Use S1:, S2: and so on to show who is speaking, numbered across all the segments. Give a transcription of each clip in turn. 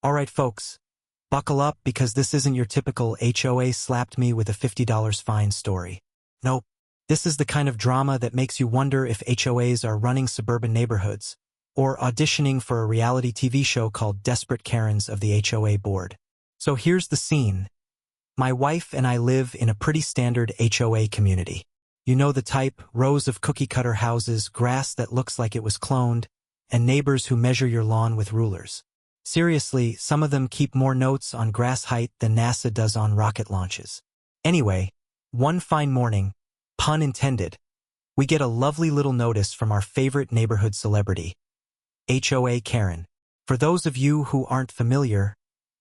S1: Alright folks, buckle up because this isn't your typical HOA slapped me with a $50 fine story. Nope, this is the kind of drama that makes you wonder if HOAs are running suburban neighborhoods, or auditioning for a reality TV show called Desperate Karens of the HOA board. So here's the scene. My wife and I live in a pretty standard HOA community. You know the type, rows of cookie-cutter houses, grass that looks like it was cloned, and neighbors who measure your lawn with rulers. Seriously, some of them keep more notes on grass height than NASA does on rocket launches. Anyway, one fine morning, pun intended, we get a lovely little notice from our favorite neighborhood celebrity, HOA Karen. For those of you who aren't familiar,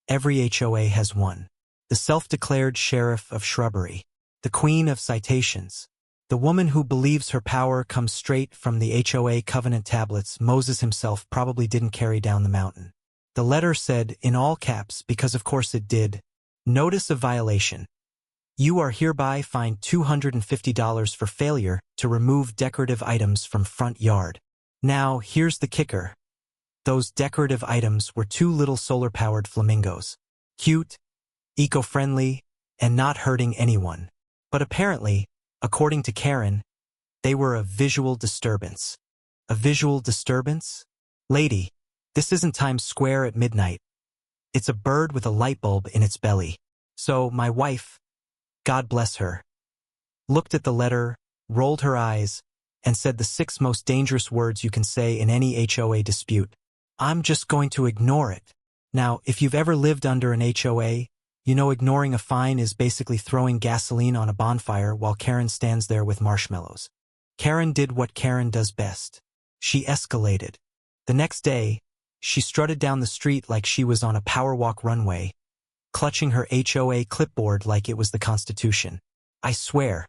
S1: every HOA has one. The self-declared sheriff of shrubbery, the queen of citations, the woman who believes her power comes straight from the HOA covenant tablets Moses himself probably didn't carry down the mountain. The letter said, in all caps, because of course it did, "Notice of violation. You are hereby fined $250 for failure to remove decorative items from front yard." Now, here's the kicker. Those decorative items were two little solar-powered flamingos. Cute, eco-friendly, and not hurting anyone. But apparently, according to Karen, they were a visual disturbance. A visual disturbance? Lady, this isn't Times Square at midnight. It's a bird with a light bulb in its belly. So my wife, God bless her, looked at the letter, rolled her eyes, and said the 6 most dangerous words you can say in any HOA dispute. I'm just going to ignore it. Now, if you've ever lived under an HOA, you know ignoring a fine is basically throwing gasoline on a bonfire while Karen stands there with marshmallows. Karen did what Karen does best. She escalated. The next day, she strutted down the street like she was on a powerwalk runway, clutching her HOA clipboard like it was the Constitution. I swear,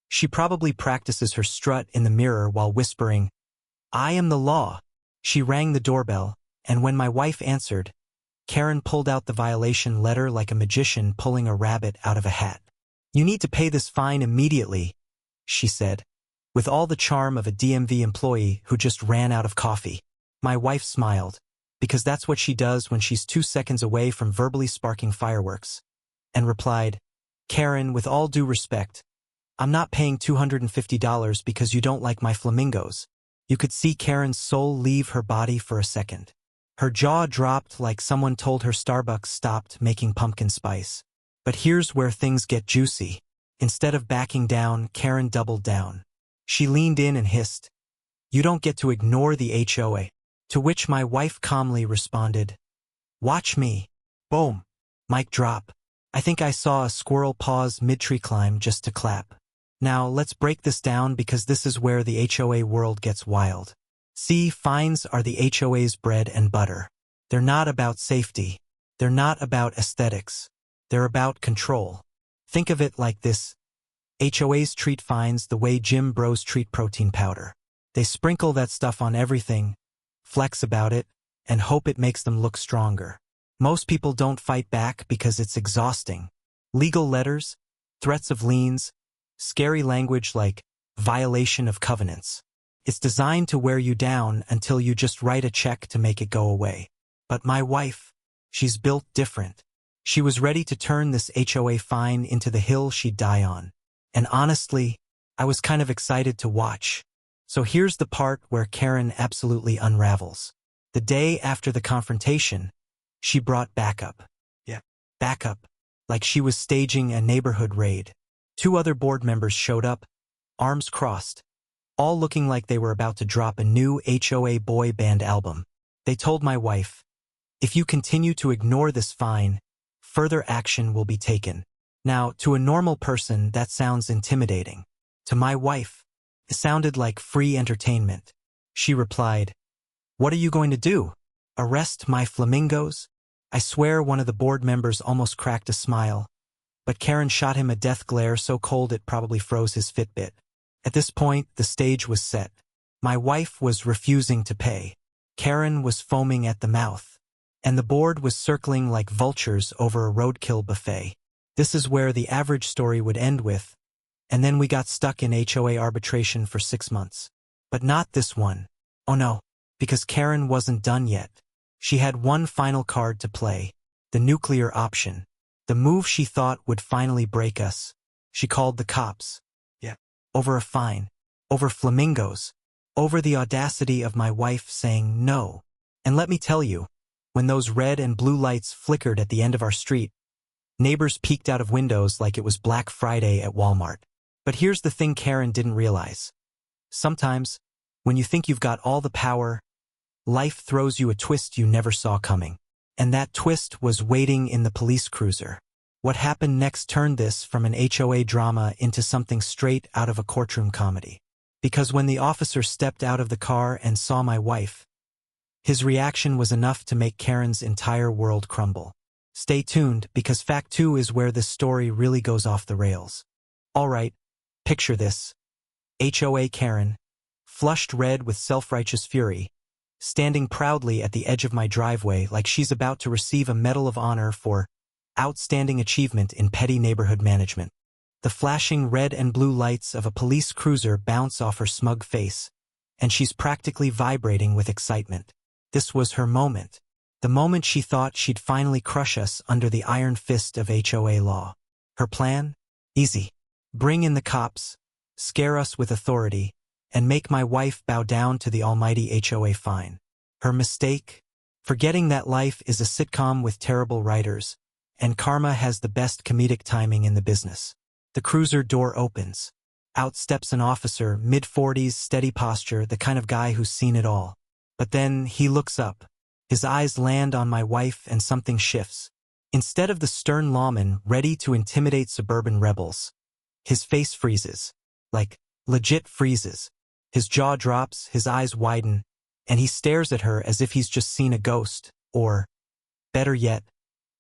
S1: she probably practices her strut in the mirror while whispering, "I am the law." She rang the doorbell, and when my wife answered, Karen pulled out the violation letter like a magician pulling a rabbit out of a hat. "You need to pay this fine immediately," she said, with all the charm of a DMV employee who just ran out of coffee. My wife smiled, because that's what she does when she's 2 seconds away from verbally sparking fireworks, and replied, "Karen, with all due respect, I'm not paying $250 because you don't like my flamingos." You could see Karen's soul leave her body for a second. Her jaw dropped like someone told her Starbucks stopped making pumpkin spice. But here's where things get juicy. Instead of backing down, Karen doubled down. She leaned in and hissed, "You don't get to ignore the HOA." To which my wife calmly responded, "Watch me." Boom. Mic drop. I think I saw a squirrel pause mid-tree climb just to clap. Now, let's break this down because this is where the HOA world gets wild. See, fines are the HOA's bread and butter. They're not about safety. They're not about aesthetics. They're about control. Think of it like this. HOAs treat fines the way gym bros treat protein powder. They sprinkle that stuff on everything, flex about it, and hope it makes them look stronger. Most people don't fight back because it's exhausting. Legal letters, threats of liens, scary language like violation of covenants. It's designed to wear you down until you just write a check to make it go away. But my wife, she's built different. She was ready to turn this HOA fine into the hill she'd die on. And honestly, I was kind of excited to watch. So here's the part where Karen absolutely unravels. The day after the confrontation, she brought backup. Yeah, backup. Like she was staging a neighborhood raid. 2 other board members showed up, arms crossed, all looking like they were about to drop a new HOA boy band album. They told my wife, "If you continue to ignore this fine, further action will be taken." Now, to a normal person, that sounds intimidating. To my wife, it sounded like free entertainment. She replied, "What are you going to do? Arrest my flamingos?" I swear one of the board members almost cracked a smile, but Karen shot him a death glare so cold it probably froze his Fitbit. At this point, the stage was set. My wife was refusing to pay. Karen was foaming at the mouth. And the board was circling like vultures over a roadkill buffet. This is where the average story would end with, and then we got stuck in HOA arbitration for 6 months. But not this one. Oh no, because Karen wasn't done yet. She had one final card to play, the nuclear option, the move she thought would finally break us. She called the cops. Yeah. Over a fine, over flamingos, over the audacity of my wife saying no. And let me tell you, when those red and blue lights flickered at the end of our street, neighbors peeked out of windows like it was Black Friday at Walmart. But here's the thing Karen didn't realize. Sometimes, when you think you've got all the power, life throws you a twist you never saw coming. And that twist was waiting in the police cruiser. What happened next turned this from an HOA drama into something straight out of a courtroom comedy. Because when the officer stepped out of the car and saw my wife, his reaction was enough to make Karen's entire world crumble. Stay tuned, because Fact 2 is where this story really goes off the rails. Alright, picture this. HOA Karen, flushed red with self-righteous fury, standing proudly at the edge of my driveway like she's about to receive a Medal of Honor for outstanding achievement in petty neighborhood management. The flashing red and blue lights of a police cruiser bounce off her smug face, and she's practically vibrating with excitement. This was her moment. The moment she thought she'd finally crush us under the iron fist of HOA law. Her plan? Easy. Bring in the cops, scare us with authority, and make my wife bow down to the almighty HOA fine. Her mistake? Forgetting that life is a sitcom with terrible writers, and karma has the best comedic timing in the business. The cruiser door opens. Out steps an officer, mid-40s, steady posture, the kind of guy who's seen it all. But then he looks up. His eyes land on my wife and something shifts. Instead of the stern lawman ready to intimidate suburban rebels, his face freezes. Like, legit freezes. His jaw drops, his eyes widen, and he stares at her as if he's just seen a ghost, or, better yet,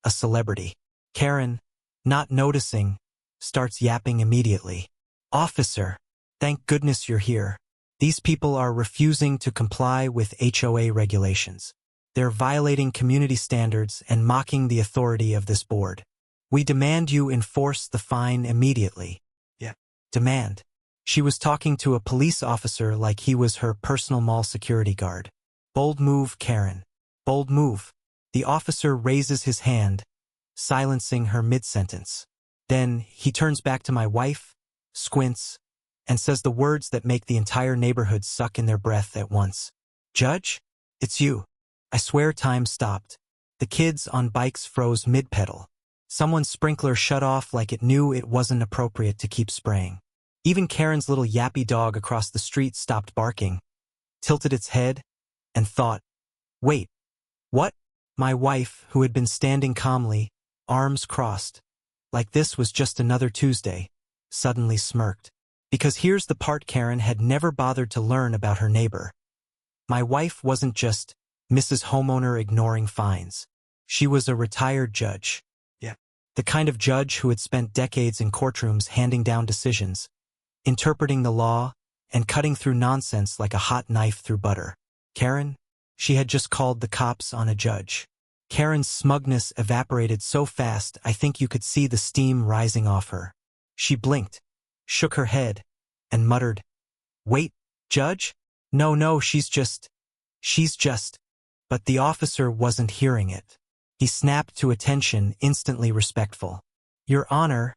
S1: a celebrity. Karen, not noticing, starts yapping immediately. Officer, thank goodness you're here. These people are refusing to comply with HOA regulations. They're violating community standards and mocking the authority of this board. We demand you enforce the fine immediately. Yeah. Demand. She was talking to a police officer like he was her personal mall security guard. Bold move, Karen. Bold move. The officer raises his hand, silencing her mid-sentence. Then he turns back to my wife, squints, and says the words that make the entire neighborhood suck in their breath at once. Judge? It's you. I swear time stopped. The kids on bikes froze mid-pedal. Someone's sprinkler shut off like it knew it wasn't appropriate to keep spraying. Even Karen's little yappy dog across the street stopped barking, tilted its head, and thought, wait, what? My wife, who had been standing calmly, arms crossed, like this was just another Tuesday, suddenly smirked. Because here's the part Karen had never bothered to learn about her neighbor. My wife wasn't just Mrs. Homeowner ignoring fines. She was a retired judge. Yeah. The kind of judge who had spent decades in courtrooms handing down decisions, interpreting the law, and cutting through nonsense like a hot knife through butter. Karen? She had just called the cops on a judge. Karen's smugness evaporated so fast I think you could see the steam rising off her. She blinked, shook her head, and muttered, wait, Judge? No, she's just. But the officer wasn't hearing it. He snapped to attention, instantly respectful. Your Honor,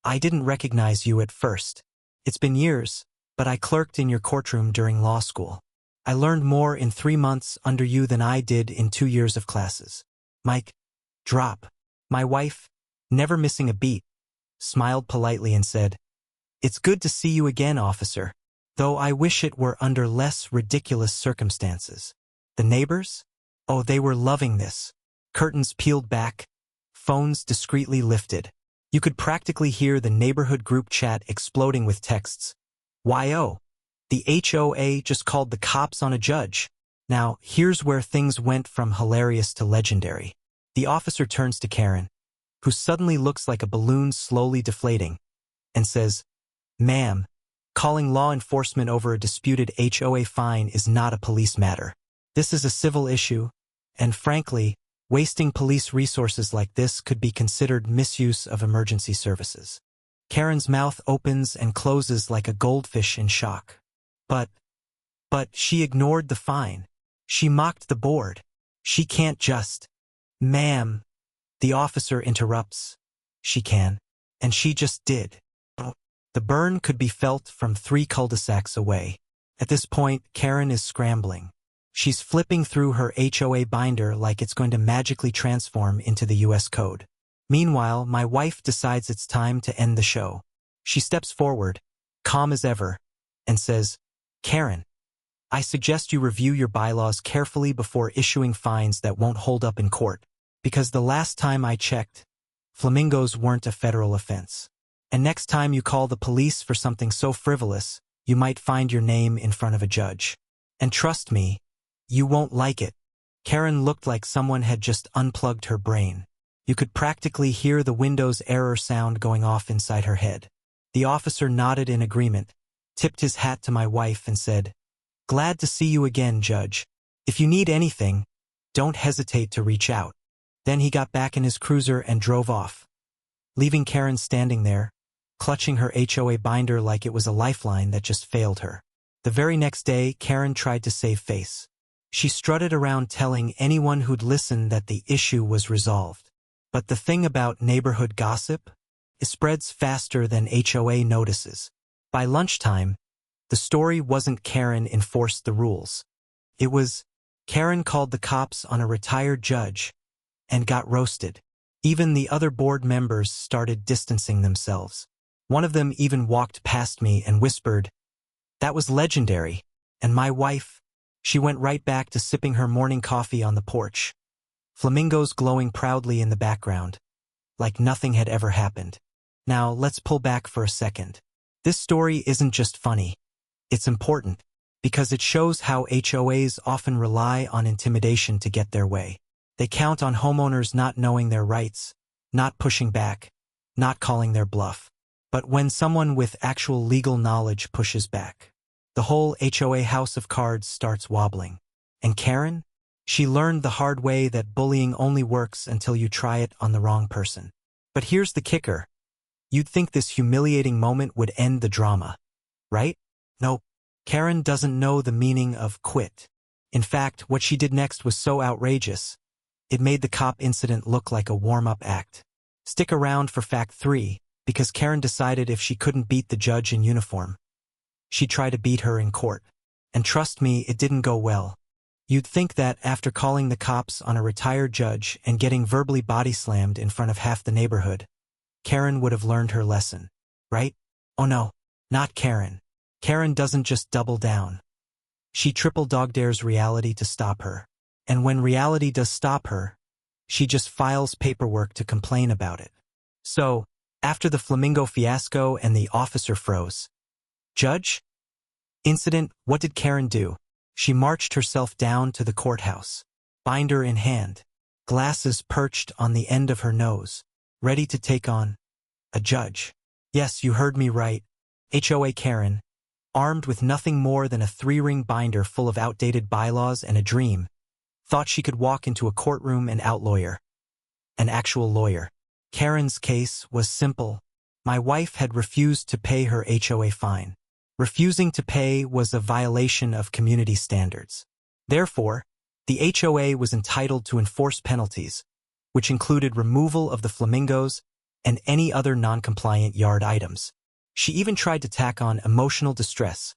S1: I didn't recognize you at first. It's been years, but I clerked in your courtroom during law school. I learned more in 3 months under you than I did in 2 years of classes. Mike, drop. My wife, never missing a beat, smiled politely and said, it's good to see you again, officer, though I wish it were under less ridiculous circumstances. The neighbors? Oh, they were loving this. Curtains peeled back, phones discreetly lifted. You could practically hear the neighborhood group chat exploding with texts. Yo, the HOA just called the cops on a judge. Now, here's where things went from hilarious to legendary. The officer turns to Karen, who suddenly looks like a balloon slowly deflating, and says, Ma'am, calling law enforcement over a disputed HOA fine is not a police matter. This is a civil issue, and frankly, wasting police resources like this could be considered misuse of emergency services. Karen's mouth opens and closes like a goldfish in shock. But she ignored the fine. She mocked the board. She can't just. Ma'am, the officer interrupts. She can. And she just did. The burn could be felt from 3 cul-de-sacs away. At this point, Karen is scrambling. She's flipping through her HOA binder like it's going to magically transform into the US code. Meanwhile, my wife decides it's time to end the show. She steps forward, calm as ever, and says, "Karen, I suggest you review your bylaws carefully before issuing fines that won't hold up in court, because the last time I checked, flamingos weren't a federal offense. And next time you call the police for something so frivolous, you might find your name in front of a judge. And trust me, you won't like it." Karen looked like someone had just unplugged her brain. You could practically hear the Windows error sound going off inside her head. The officer nodded in agreement, tipped his hat to my wife and said, "Glad to see you again, Judge. If you need anything, don't hesitate to reach out." Then he got back in his cruiser and drove off, leaving Karen standing there, clutching her HOA binder like it was a lifeline that just failed her. The very next day, Karen tried to save face. She strutted around telling anyone who'd listen that the issue was resolved. But the thing about neighborhood gossip, it spreads faster than HOA notices. By lunchtime, the story wasn't Karen enforced the rules. It was Karen called the cops on a retired judge and got roasted. Even the other board members started distancing themselves. One of them even walked past me and whispered, "That was legendary." And my wife, she went right back to sipping her morning coffee on the porch. Flamingos glowing proudly in the background, like nothing had ever happened. Now, let's pull back for a second. This story isn't just funny. It's important, because it shows how HOAs often rely on intimidation to get their way. They count on homeowners not knowing their rights, not pushing back, not calling their bluff. But when someone with actual legal knowledge pushes back, the whole HOA house of cards starts wobbling. And Karen? She learned the hard way that bullying only works until you try it on the wrong person. But here's the kicker. You'd think this humiliating moment would end the drama, right? Nope. Karen doesn't know the meaning of quit. In fact, what she did next was so outrageous, it made the cop incident look like a warm-up act. Stick around for fact 3, because Karen decided if she couldn't beat the judge in uniform, she'd try to beat her in court. And trust me, it didn't go well. You'd think that after calling the cops on a retired judge and getting verbally body-slammed in front of half the neighborhood, Karen would have learned her lesson, right? Oh no, not Karen. Karen doesn't just double down. She triple dog-dares reality to stop her. And when reality does stop her, she just files paperwork to complain about it. So, after the flamingo fiasco and the officer froze, "Judge? Incident, what did Karen do?" She marched herself down to the courthouse, binder in hand, glasses perched on the end of her nose, ready to take on a judge. Yes, you heard me right. HOA Karen, armed with nothing more than a 3-ring binder full of outdated bylaws and a dream, thought she could walk into a courtroom and outlawyer. An actual lawyer. Karen's case was simple. My wife had refused to pay her HOA fine. Refusing to pay was a violation of community standards. Therefore, the HOA was entitled to enforce penalties, which included removal of the flamingos and any other non-compliant yard items. She even tried to tack on emotional distress,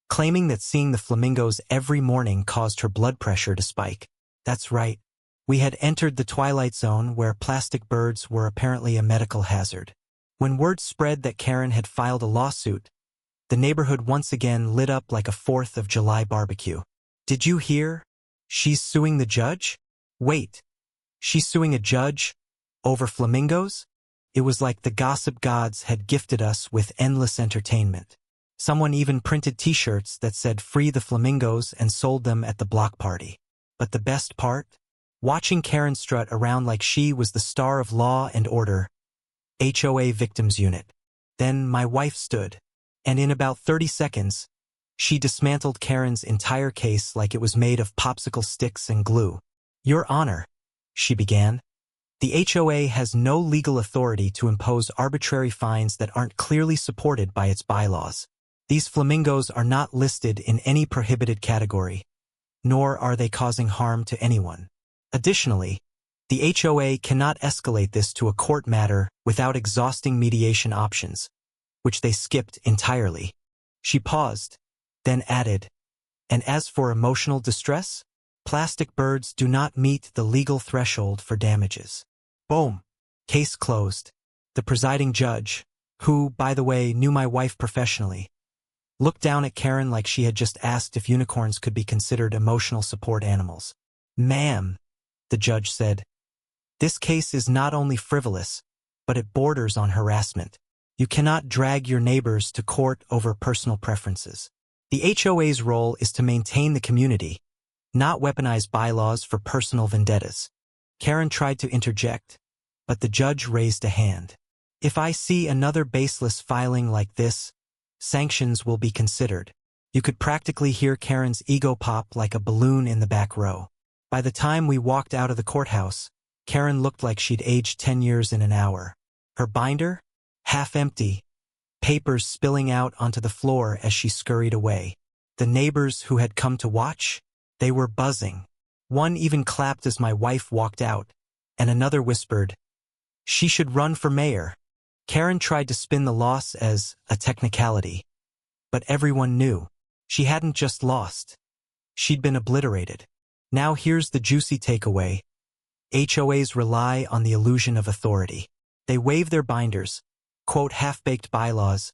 S1: claiming that seeing the flamingos every morning caused her blood pressure to spike. That's right. We had entered the twilight zone where plastic birds were apparently a medical hazard. When word spread that Karen had filed a lawsuit, the neighborhood once again lit up like a 4th of July barbecue. Did you hear? She's suing the judge? Wait, she's suing a judge over flamingos? It was like the gossip gods had gifted us with endless entertainment. Someone even printed t-shirts that said "Free the Flamingos" and sold them at the block party. But the best part? Watching Karen strut around like she was the star of Law and Order, HOA Victims Unit. Then my wife stood, and in about 30 seconds, she dismantled Karen's entire case like it was made of popsicle sticks and glue. "Your Honor," she began, "the HOA has no legal authority to impose arbitrary fines that aren't clearly supported by its bylaws. These flamingos are not listed in any prohibited category, nor are they causing harm to anyone. Additionally, the HOA cannot escalate this to a court matter without exhausting mediation options, which they skipped entirely. She paused, then added, and as for emotional distress, plastic birds do not meet the legal threshold for damages. Boom. Case closed. The presiding judge, who, by the way, knew my wife professionally, looked down at Karen like she had just asked if unicorns could be considered emotional support animals. Ma'am, the judge said, this case is not only frivolous, but it borders on harassment. You cannot drag your neighbors to court over personal preferences. The HOA's role is to maintain the community, not weaponize bylaws for personal vendettas. Karen tried to interject, but the judge raised a hand. If I see another baseless filing like this, sanctions will be considered. You could practically hear Karen's ego pop like a balloon in the back row. By the time we walked out of the courthouse, Karen looked like she'd aged 10 years in an hour. Her binder, half empty, papers spilling out onto the floor as she scurried away. The neighbors who had come to watch, they were buzzing. One even clapped as my wife walked out, and another whispered, "She should run for mayor." Karen tried to spin the loss as a technicality, but everyone knew. She hadn't just lost. She'd been obliterated. Now here's the juicy takeaway. HOAs rely on the illusion of authority. They wave their binders, quote half-baked bylaws,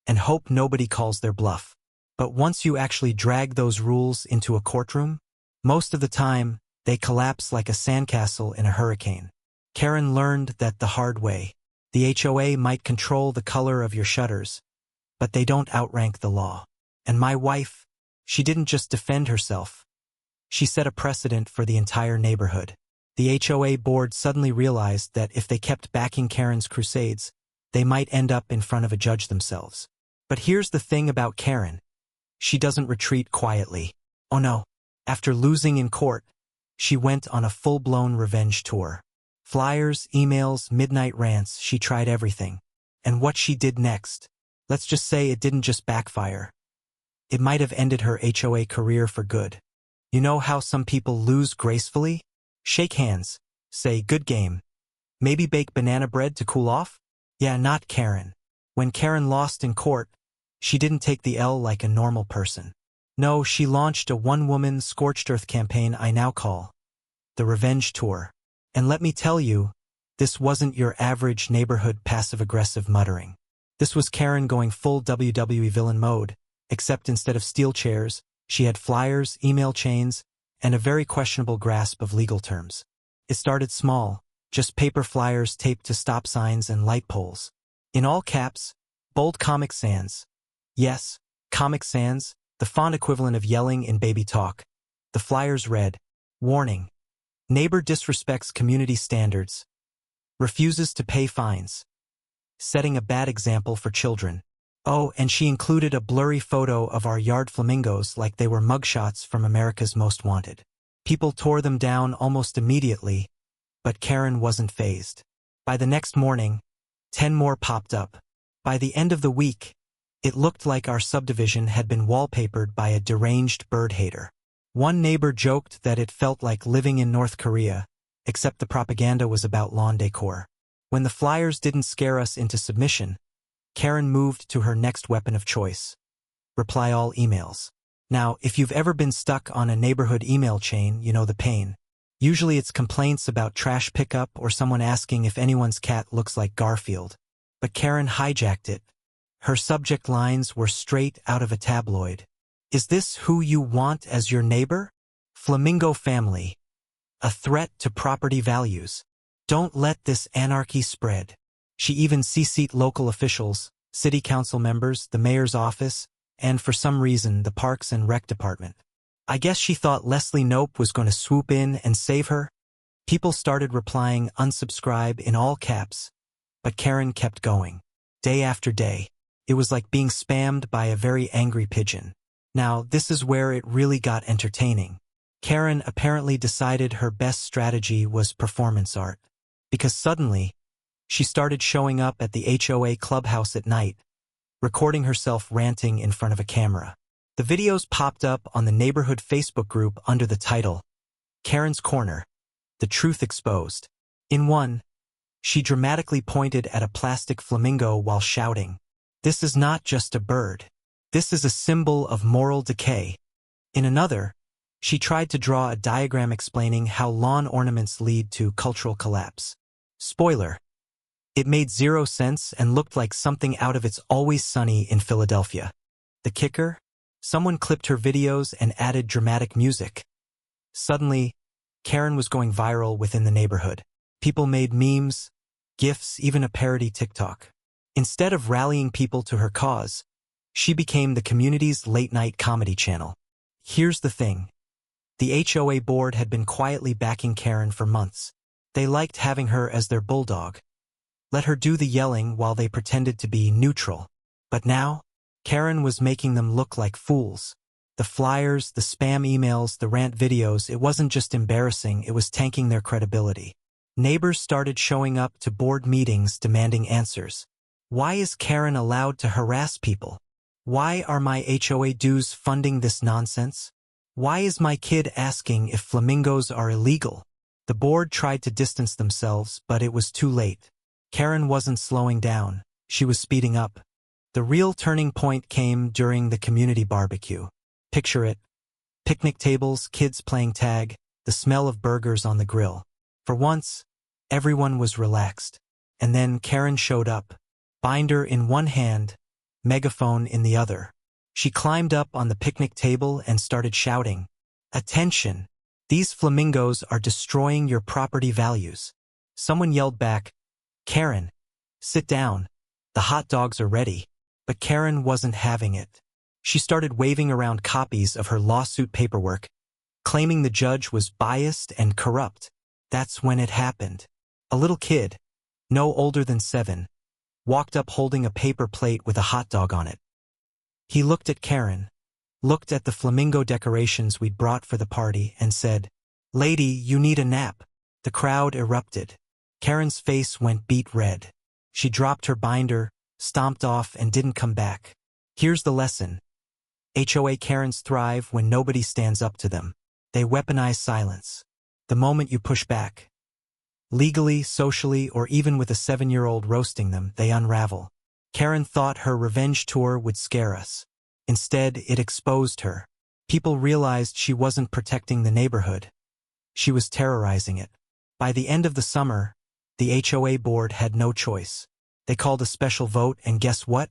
S1: and hope nobody calls their bluff. But once you actually drag those rules into a courtroom, most of the time, they collapse like a sandcastle in a hurricane. Karen learned that the hard way. The HOA might control the color of your shutters, but they don't outrank the law. And my wife, she didn't just defend herself. She set a precedent for the entire neighborhood. The HOA board suddenly realized that if they kept backing Karen's crusades, they might end up in front of a judge themselves. But here's the thing about Karen. She doesn't retreat quietly. Oh no. After losing in court, she went on a full-blown revenge tour. Flyers, emails, midnight rants, she tried everything. And what she did next, let's just say it didn't just backfire. It might have ended her HOA career for good. You know how some people lose gracefully? Shake hands, say good game. Maybe bake banana bread to cool off? Yeah, not Karen. When Karen lost in court, she didn't take the L like a normal person. No, she launched a one-woman scorched earth campaign I now call the Revenge Tour. And let me tell you, this wasn't your average neighborhood passive-aggressive muttering. This was Karen going full WWE villain mode, except instead of steel chairs, she had flyers, email chains, and a very questionable grasp of legal terms. It started small, just paper flyers taped to stop signs and light poles. In all caps, bold Comic Sans. Yes, Comic Sans, the font equivalent of yelling in baby talk. The flyers read, "Warning. Neighbor disrespects community standards. Refuses to pay fines. Setting a bad example for children." Oh, and she included a blurry photo of our yard flamingos like they were mugshots from America's Most Wanted. People tore them down almost immediately, but Karen wasn't fazed. By the next morning, 10 more popped up. By the end of the week, it looked like our subdivision had been wallpapered by a deranged bird hater. One neighbor joked that it felt like living in North Korea, except the propaganda was about lawn decor. When the flyers didn't scare us into submission, Karen moved to her next weapon of choice. Reply all emails. Now, if you've ever been stuck on a neighborhood email chain, you know the pain. Usually it's complaints about trash pickup or someone asking if anyone's cat looks like Garfield. But Karen hijacked it. Her subject lines were straight out of a tabloid. Is this who you want as your neighbor? Flamingo family. A threat to property values. Don't let this anarchy spread. She even CC'd local officials, city council members, the mayor's office, and for some reason the Parks and Rec department. I guess she thought Leslie Knope was going to swoop in and save her. People started replying unsubscribe in all caps, but Karen kept going. Day after day. It was like being spammed by a very angry pigeon. Now, this is where it really got entertaining. Karen apparently decided her best strategy was performance art. Because suddenly, she started showing up at the HOA clubhouse at night, recording herself ranting in front of a camera. The videos popped up on the neighborhood Facebook group under the title, Karen's Corner, the truth exposed. In one, she dramatically pointed at a plastic flamingo while shouting, "This is not just a bird. This is a symbol of moral decay." In another, she tried to draw a diagram explaining how lawn ornaments lead to cultural collapse. Spoiler: it made zero sense and looked like something out of It's Always Sunny in Philadelphia. The kicker? Someone clipped her videos and added dramatic music. Suddenly, Karen was going viral within the neighborhood. People made memes, GIFs, even a parody TikTok. Instead of rallying people to her cause, she became the community's late-night comedy channel. Here's the thing. The HOA board had been quietly backing Karen for months. They liked having her as their bulldog. Let her do the yelling while they pretended to be neutral. But now, Karen was making them look like fools. The flyers, the spam emails, the rant videos, it wasn't just embarrassing, it was tanking their credibility. Neighbors started showing up to board meetings demanding answers. Why is Karen allowed to harass people? Why are my HOA dues funding this nonsense? Why is my kid asking if flamingos are illegal? The board tried to distance themselves, but it was too late. Karen wasn't slowing down, she was speeding up. The real turning point came during the community barbecue. Picture it. Picnic tables, kids playing tag, the smell of burgers on the grill. For once, everyone was relaxed. And then Karen showed up, binder in one hand, megaphone in the other. She climbed up on the picnic table and started shouting, "Attention! These flamingos are destroying your property values." Someone yelled back, "Karen, sit down. The hot dogs are ready." But Karen wasn't having it. She started waving around copies of her lawsuit paperwork, claiming the judge was biased and corrupt. That's when it happened. A little kid, no older than 7, walked up holding a paper plate with a hot dog on it. He looked at Karen, looked at the flamingo decorations we'd brought for the party, and said, "Lady, you need a nap." The crowd erupted. Karen's face went beet red. She dropped her binder, stomped off, and didn't come back. Here's the lesson. HOA Karens thrive when nobody stands up to them. They weaponize silence. The moment you push back, legally, socially, or even with a 7-year-old roasting them, they unravel. Karen thought her revenge tour would scare us. Instead, it exposed her. People realized she wasn't protecting the neighborhood. She was terrorizing it. By the end of the summer, the HOA board had no choice. They called a special vote, and guess what?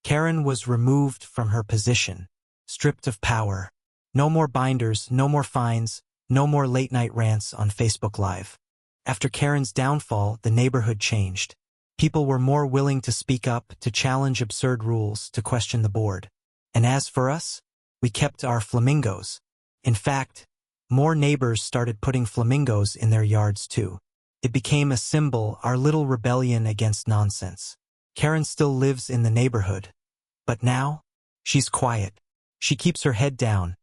S1: Karen was removed from her position, stripped of power. No more binders, no more fines, no more late-night rants on Facebook Live. After Karen's downfall, the neighborhood changed. People were more willing to speak up, to challenge absurd rules, to question the board. And as for us, we kept our flamingos. In fact, more neighbors started putting flamingos in their yards too. It became a symbol, our little rebellion against nonsense. Karen still lives in the neighborhood. But now, she's quiet. She keeps her head down,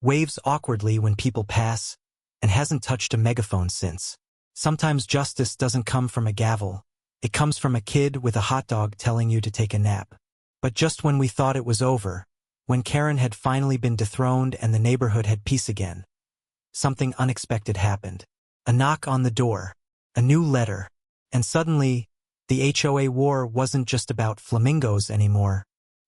S1: waves awkwardly when people pass, and hasn't touched a megaphone since. Sometimes justice doesn't come from a gavel. It comes from a kid with a hot dog telling you to take a nap. But just when we thought it was over, when Karen had finally been dethroned and the neighborhood had peace again, something unexpected happened. A knock on the door. A new letter. And suddenly, the HOA war wasn't just about flamingos anymore.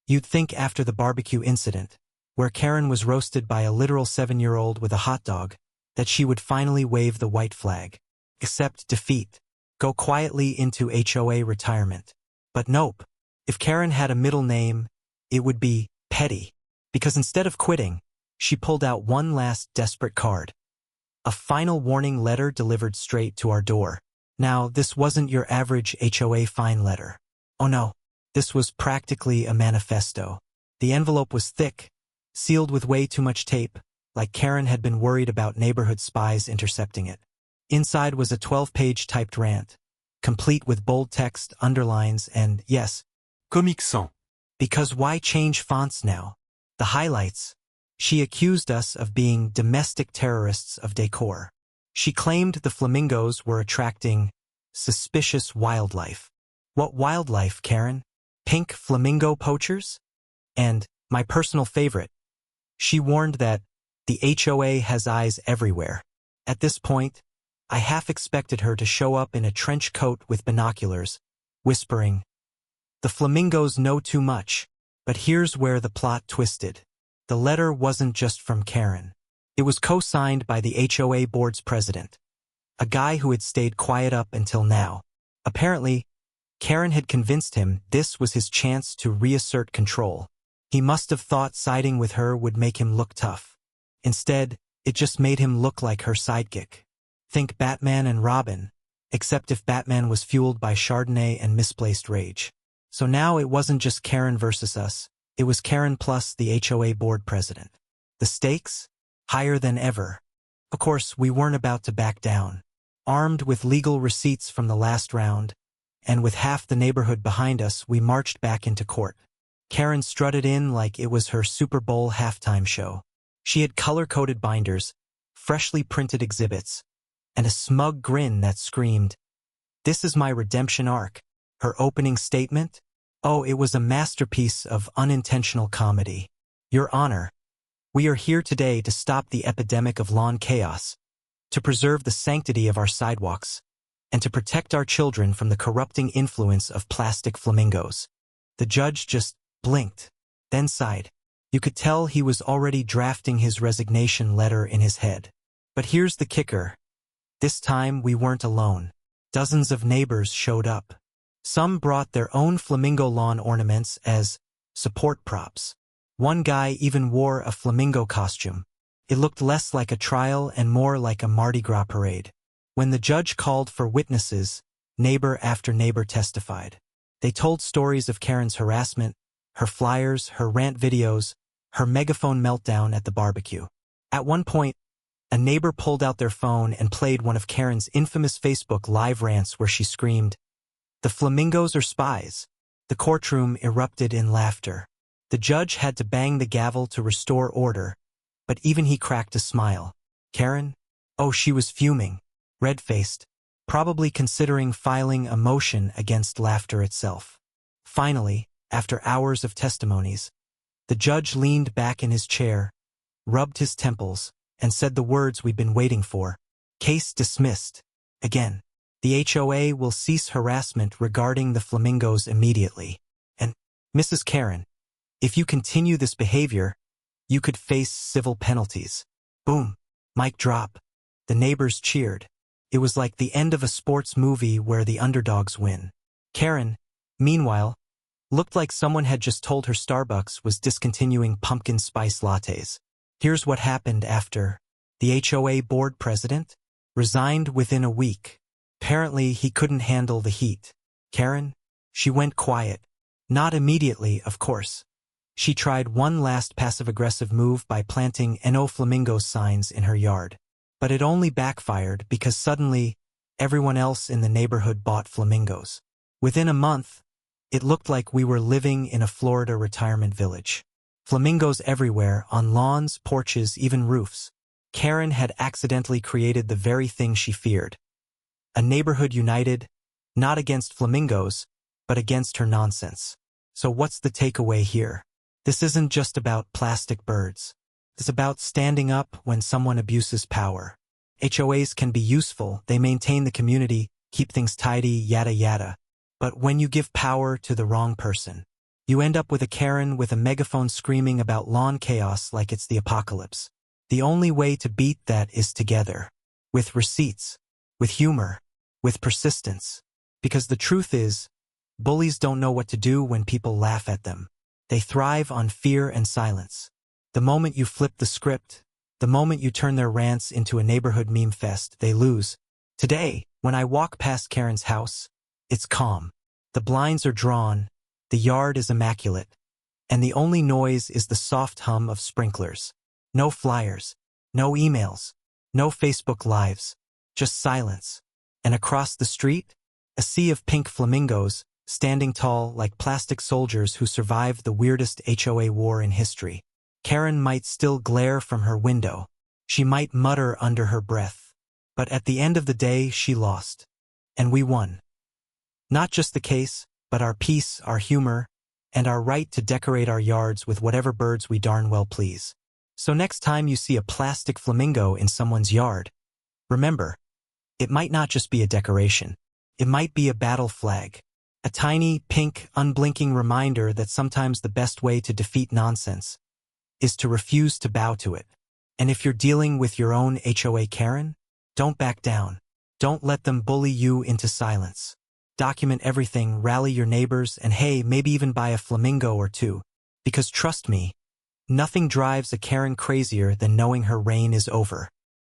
S1: You'd think after the barbecue incident, where Karen was roasted by a literal 7-year-old with a hot dog, that she would finally wave the white flag. Accept defeat. Go quietly into HOA retirement. But nope. If Karen had a middle name, it would be Petty. Because instead of quitting, she pulled out one last desperate card. A final warning letter delivered straight to our door. Now, this wasn't your average HOA fine letter. Oh no, this was practically a manifesto. The envelope was thick, sealed with way too much tape, like Karen had been worried about neighborhood spies intercepting it. Inside was a 12-page typed rant, complete with bold text, underlines, and, yes, Comic Sans. Because why change fonts now? The highlights. She accused us of being domestic terrorists of decor. She claimed the flamingos were attracting suspicious wildlife. What wildlife, Karen? Pink flamingo poachers? And, my personal favorite, she warned that the HOA has eyes everywhere. At this point, I half expected her to show up in a trench coat with binoculars, whispering, "The flamingos know too much." But here's where the plot twisted. The letter wasn't just from Karen. It was co-signed by the HOA board's president, a guy who had stayed quiet up until now. Apparently, Karen had convinced him this was his chance to reassert control. He must have thought siding with her would make him look tough. Instead, it just made him look like her sidekick. Think Batman and Robin, except if Batman was fueled by Chardonnay and misplaced rage. So now it wasn't just Karen versus us, it was Karen plus the HOA board president. The stakes? Higher than ever. Of course, we weren't about to back down. Armed with legal receipts from the last round, and with half the neighborhood behind us, we marched back into court. Karen strutted in like it was her Super Bowl halftime show. She had color-coded binders, freshly printed exhibits, and a smug grin that screamed, "This is my redemption arc." Her opening statement? Oh, it was a masterpiece of unintentional comedy. "Your Honor, we are here today to stop the epidemic of lawn chaos, to preserve the sanctity of our sidewalks, and to protect our children from the corrupting influence of plastic flamingos." The judge just blinked, then sighed. You could tell he was already drafting his resignation letter in his head. But here's the kicker. This time we weren't alone. Dozens of neighbors showed up. Some brought their own flamingo lawn ornaments as support props. One guy even wore a flamingo costume. It looked less like a trial and more like a Mardi Gras parade. When the judge called for witnesses, neighbor after neighbor testified. They told stories of Karen's harassment, her flyers, her rant videos, her megaphone meltdown at the barbecue. At one point, a neighbor pulled out their phone and played one of Karen's infamous Facebook live rants where she screamed, "The flamingos are spies." The courtroom erupted in laughter. The judge had to bang the gavel to restore order, but even he cracked a smile. Karen? Oh, she was fuming. Red-faced, probably considering filing a motion against laughter itself. Finally, after hours of testimonies, the judge leaned back in his chair, rubbed his temples, and said the words we'd been waiting for. Case dismissed. Again, the HOA will cease harassment regarding the flamingos immediately. And, Mrs. Karen, if you continue this behavior, you could face civil penalties. Boom. Mic drop. The neighbors cheered. It was like the end of a sports movie where the underdogs win. Karen, meanwhile, looked like someone had just told her Starbucks was discontinuing pumpkin spice lattes. Here's what happened after. The HOA board president resigned within a week. Apparently, he couldn't handle the heat. Karen? She went quiet. Not immediately, of course. She tried one last passive-aggressive move by planting "No Flamingos" signs in her yard. But it only backfired because suddenly, everyone else in the neighborhood bought flamingos. Within a month, it looked like we were living in a Florida retirement village. Flamingos everywhere, on lawns, porches, even roofs. Karen had accidentally created the very thing she feared. A neighborhood united, not against flamingos, but against her nonsense. So what's the takeaway here? This isn't just about plastic birds. It's about standing up when someone abuses power. HOAs can be useful, they maintain the community, keep things tidy, yada yada. But when you give power to the wrong person, you end up with a Karen with a megaphone screaming about lawn chaos like it's the apocalypse. The only way to beat that is together. With receipts. With humor. With persistence. Because the truth is, bullies don't know what to do when people laugh at them. They thrive on fear and silence. The moment you flip the script, the moment you turn their rants into a neighborhood meme fest, they lose. Today, when I walk past Karen's house, it's calm. The blinds are drawn, the yard is immaculate, and the only noise is the soft hum of sprinklers. No flyers, no emails, no Facebook Lives, just silence. And across the street, a sea of pink flamingos, standing tall like plastic soldiers who survived the weirdest HOA war in history. Karen might still glare from her window. She might mutter under her breath. But at the end of the day, she lost. And we won. Not just the case, but our peace, our humor, and our right to decorate our yards with whatever birds we darn well please. So next time you see a plastic flamingo in someone's yard, remember, It might not just be a decoration. It might be a battle flag. A tiny, pink, unblinking reminder that sometimes the best way to defeat nonsense is to refuse to bow to it. And if you're dealing with your own HOA Karen, don't back down. Don't let them bully you into silence. Document everything, rally your neighbors, and hey, maybe even buy a flamingo or two. Because trust me, nothing drives a Karen crazier than knowing her reign is over.